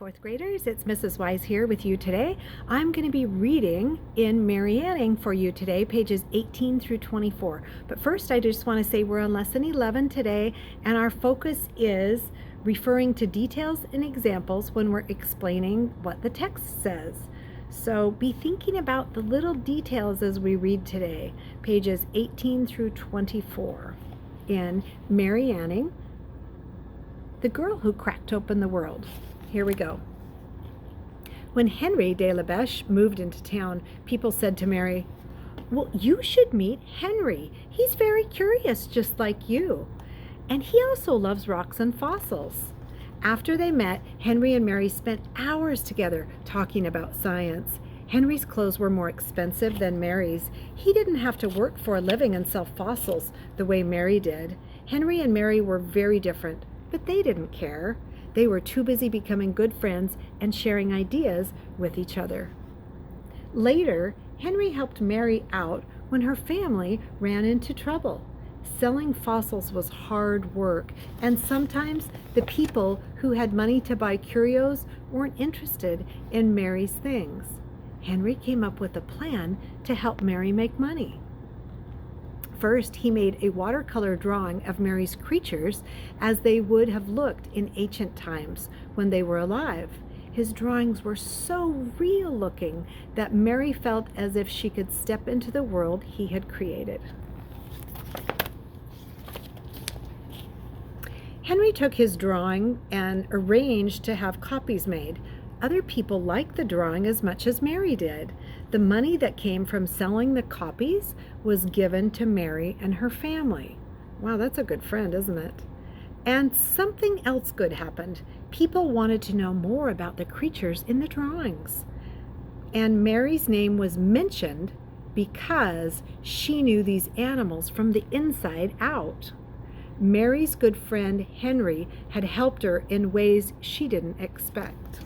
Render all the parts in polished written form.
fourth graders. It's Mrs. Wise here with you today. I'm going to be reading in Mary Anning for you today, pages 18 through 24. But first, I just want to say we're on lesson 11 today, and our focus is referring to details and examples when we're explaining what the text says. So be thinking about the little details as we read today, pages 18 through 24 in Mary Anning, the Girl Who Cracked Open the World. Here we go. When Henry de la Beche moved into town, people said to Mary, "Well, you should meet Henry. He's very curious, just like you. And he also loves rocks and fossils." After they met, Henry and Mary spent hours together talking about science. Henry's clothes were more expensive than Mary's. He didn't have to work for a living and sell fossils the way Mary did. Henry and Mary were very different, but they didn't care. They were too busy becoming good friends and sharing ideas with each other. Later, Henry helped Mary out when her family ran into trouble. Selling fossils was hard work, and sometimes the people who had money to buy curios weren't interested in Mary's things. Henry came up with a plan to help Mary make money. First, he made a watercolor drawing of Mary's creatures as they would have looked in ancient times when they were alive. His drawings were so real-looking that Mary felt as if she could step into the world he had created. Henry took his drawing and arranged to have copies made. Other people liked the drawing as much as Mary did. The money that came from selling the copies was given to Mary and her family. Wow, that's a good friend, isn't it? And something else good happened. People wanted to know more about the creatures in the drawings. And Mary's name was mentioned because she knew these animals from the inside out. Mary's good friend Henry had helped her in ways she didn't expect.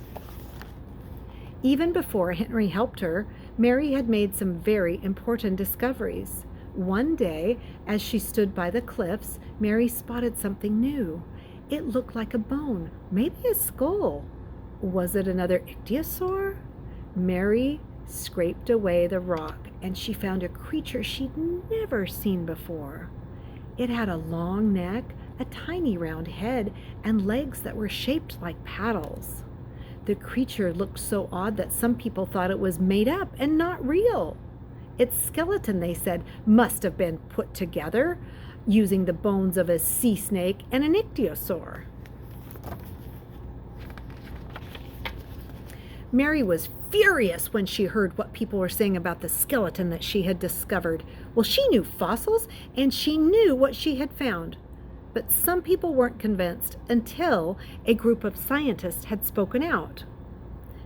Even before Henry helped her, Mary had made some very important discoveries. One day, as she stood by the cliffs, Mary spotted something new. It looked like a bone, maybe a skull. Was it another ichthyosaur? Mary scraped away the rock, and she found a creature she'd never seen before. It had a long neck, a tiny round head, and legs that were shaped like paddles. The creature looked so odd that some people thought it was made up and not real. Its skeleton, they said, must have been put together using the bones of a sea snake and an ichthyosaur. Mary was furious when she heard what people were saying about the skeleton that she had discovered. Well, she knew fossils, and she knew what she had found. But some people weren't convinced until a group of scientists had spoken out.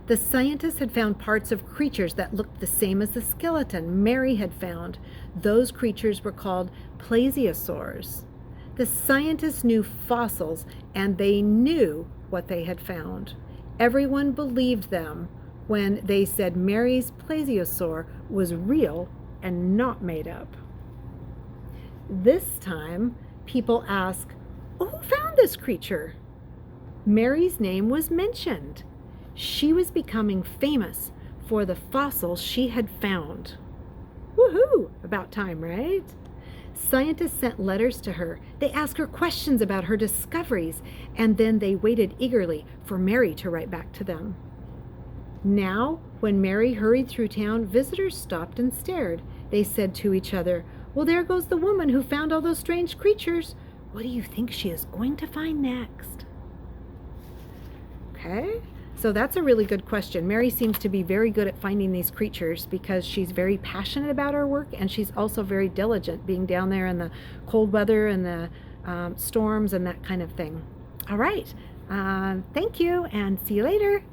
The scientists had found parts of creatures that looked the same as the skeleton Mary had found. Those creatures were called plesiosaurs. The scientists knew fossils, and they knew what they had found. Everyone believed them when they said Mary's plesiosaur was real and not made up. This time, people ask, "Who found this creature?" Mary's name was mentioned. She was becoming famous for the fossils she had found. Woohoo! About time, right? Scientists sent letters to her. They asked her questions about her discoveries, and then they waited eagerly for Mary to write back to them. Now, when Mary hurried through town, visitors stopped and stared. They said to each other, "Well, there goes the woman who found all those strange creatures. What do you think she is going to find next?" Okay, so that's a really good question. Mary seems to be very good at finding these creatures because she's very passionate about her work, and she's also very diligent, being down there in the cold weather and the storms and that kind of thing. All right, thank you, and see you later.